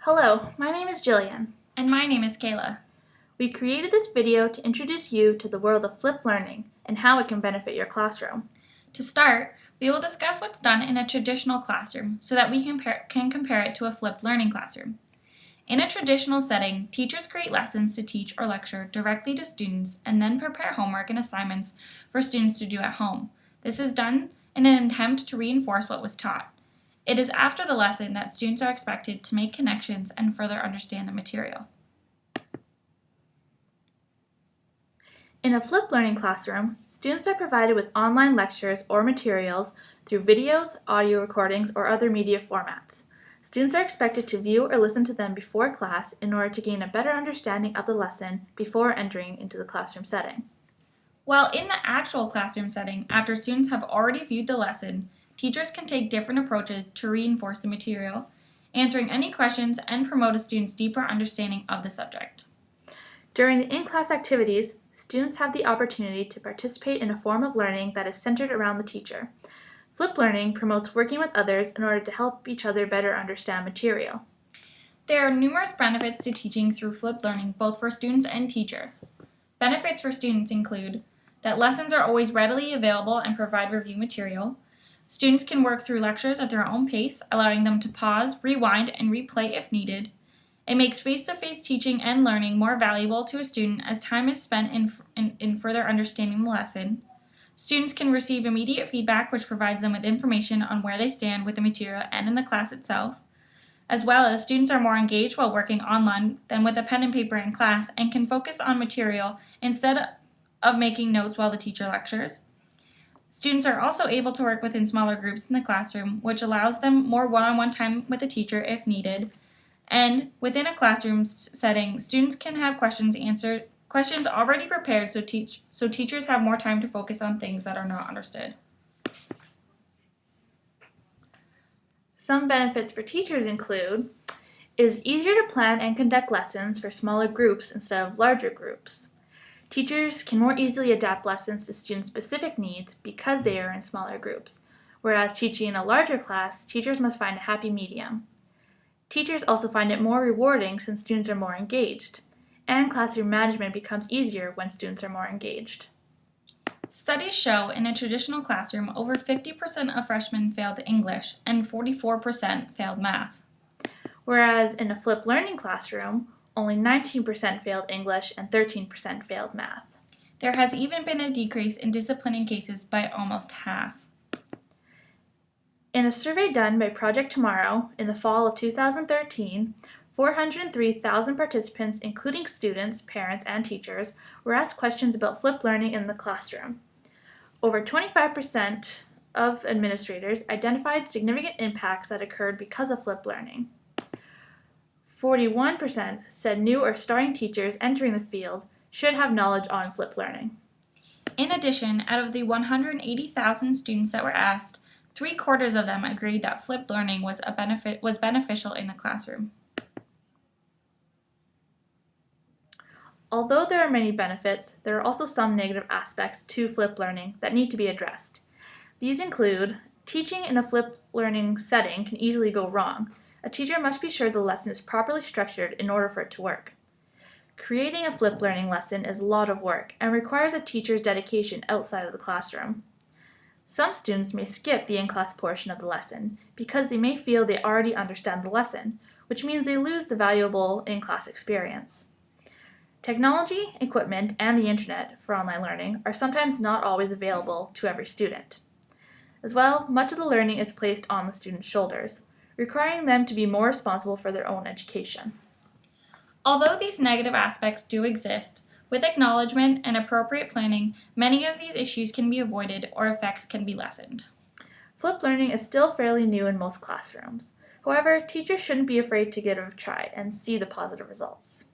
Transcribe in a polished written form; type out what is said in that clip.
Hello, my name is Jillian. And my name is Kayla. We created this video to introduce you to the world of flipped learning and how it can benefit your classroom. To start, we will discuss what's done in a traditional classroom so that we can compare it to a flipped learning classroom. In a traditional setting, teachers create lessons to teach or lecture directly to students and then prepare homework and assignments for students to do at home. This is done in an attempt to reinforce what was taught. It is after the lesson that students are expected to make connections and further understand the material. In a flipped learning classroom, students are provided with online lectures or materials through videos, audio recordings, or other media formats. Students are expected to view or listen to them before class in order to gain a better understanding of the lesson before entering into the classroom setting. While in the actual classroom setting, after students have already viewed the lesson, teachers can take different approaches to reinforce the material, answering any questions and promote a student's deeper understanding of the subject. During the in-class activities, students have the opportunity to participate in a form of learning that is centered around the teacher. Flipped learning promotes working with others in order to help each other better understand material. There are numerous benefits to teaching through flipped learning, both for students and teachers. Benefits for students include that lessons are always readily available and provide review material. Students can work through lectures at their own pace, allowing them to pause, rewind, and replay if needed. It makes face-to-face teaching and learning more valuable to a student as time is spent in further understanding the lesson. Students can receive immediate feedback, which provides them with information on where they stand with the material and in the class itself. As well as students are more engaged while working online than with a pen and paper in class and can focus on material instead of making notes while the teacher lectures. Students are also able to work within smaller groups in the classroom, which allows them more one-on-one time with the teacher if needed. And within a classroom setting, students can have questions already prepared so teachers have more time to focus on things that are not understood. Some benefits for teachers include it is easier to plan and conduct lessons for smaller groups instead of larger groups. Teachers can more easily adapt lessons to student-specific needs because they are in smaller groups, whereas teaching in a larger class, teachers must find a happy medium. Teachers also find it more rewarding since students are more engaged, and classroom management becomes easier when students are more engaged. Studies show in a traditional classroom, over 50% of freshmen failed English and 44% failed math. Whereas in a flipped learning classroom, only 19% failed English and 13% failed math. There has even been a decrease in disciplining cases by almost half. In a survey done by Project Tomorrow in the fall of 2013, 403,000 participants, including students, parents, and teachers, were asked questions about flipped learning in the classroom. Over 25% of administrators identified significant impacts that occurred because of flipped learning. 41% said new or starting teachers entering the field should have knowledge on flipped learning. In addition, out of the 180,000 students that were asked, 3/4 of them agreed that flipped learning was beneficial in the classroom. Although there are many benefits, there are also some negative aspects to flipped learning that need to be addressed. These include teaching in a flipped learning setting can easily go wrong. A teacher must be sure the lesson is properly structured in order for it to work. Creating a flipped learning lesson is a lot of work and requires a teacher's dedication outside of the classroom. Some students may skip the in-class portion of the lesson because they may feel they already understand the lesson, which means they lose the valuable in-class experience. Technology, equipment, and the internet for online learning are sometimes not always available to every student. As well, much of the learning is placed on the student's shoulders, requiring them to be more responsible for their own education. Although these negative aspects do exist, with acknowledgement and appropriate planning, many of these issues can be avoided or effects can be lessened. Flipped learning is still fairly new in most classrooms. However, teachers shouldn't be afraid to give it a try and see the positive results.